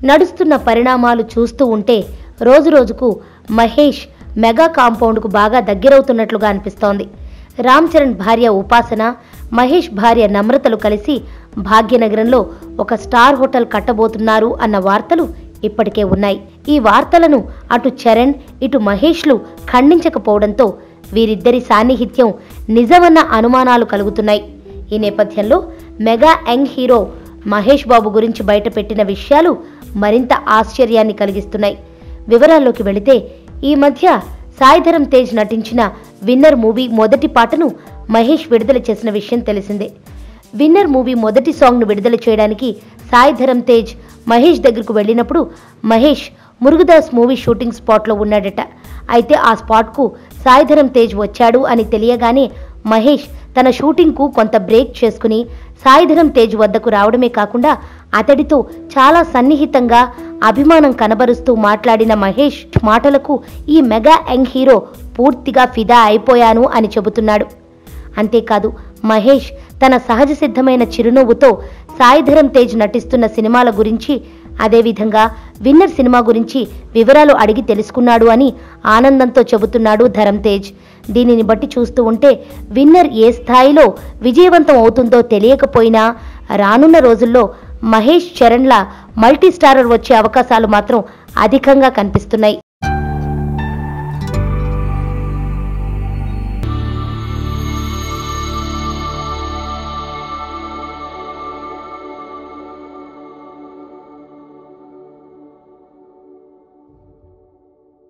నడుస్తున్న పరిణామాలు చూస్తూ ఉంటే రోజురోజుకు మహేష్ మెగా కాంపౌండ్కు బాగా దగ్గరవుతున్నట్లుగా అనిపిస్తోంది. రామ్ చరణ్ భార్య ఉపాసన, మహేష్ భార్య నమ్రతలు కలిసి భాగ్యనగరంలో ఒక స్టార్ హోటల్ కట్టబోతున్నారు అన్న వార్తలు ఇప్పటికే ఉన్నాయి. ఈ వార్తలను అటు చరణ్ ఇటు మహేష్లు ఖండించకపోవడంతో వీరిద్దరి సాన్నిహిత్యం నిజమన్న అనుమానాలు కలుగుతున్నాయి. ఈ నేపథ్యంలో mega young hero Mahesh Babu గురించి బయటపెట్టిన విషయాలు మరింత ఆశ్చర్యాన్ని కలిగిస్తున్నాయి. వివరాల్లోకి వెళితే ఈ మధ్య సాయిధరమ్ తేజ్ నటించిన విన్నర్ మూవీ మొదటి పాటను మహేష్ విడుదల చేసిన విషయం తెలిసిందే. విన్నర్ మూవీ మొదటి సాంగ్ను విడుదల చేయడానికి సాయిధరమ్ తేజ్ మహేష్ దగ్గరకు వెళ్ళినప్పుడు మహేష్ మురుగదాస్ మూవీ షూటింగ్ స్పాట్లో ఉన్నాడట. అయితే ఆ స్పాట్కు సాయిధరమ్ తేజ్ వచ్చాడు అని తెలియగానే మహేష్ తన షూటింగ్కు కొంత బ్రేక్ చేసుకుని సాయిధరమ్ తేజ్ వద్దకు రావడమే కాకుండా అతడితో చాలా సన్నిహితంగా అభిమానం కనబరుస్తూ మాట్లాడిన మహేష్ మాటలకు ఈ మెగా యంగ్ హీరో పూర్తిగా ఫిదా అయిపోయాను అని చెబుతున్నాడు. అంతేకాదు మహేష్ తన సహజ సిద్ధమైన చిరునవ్వుతో సాయిధరమ్ తేజ్ నటిస్తున్న సినిమాల గురించి, అదేవిధంగా విన్నర్ సినిమా గురించి వివరాలు అడిగి తెలుసుకున్నాడు అని ఆనందంతో చెబుతున్నాడు ధరమ్ తేజ్. దీనిని బట్టి చూస్తూ ఉంటే విన్నర్ ఏ స్థాయిలో విజయవంతం అవుతుందో తెలియకపోయినా రానున్న రోజుల్లో మహేష్ చరణ్ల మల్టీ స్టారర్ వచ్చే అవకాశాలు మాత్రం అధికంగా కనిపిస్తున్నాయి.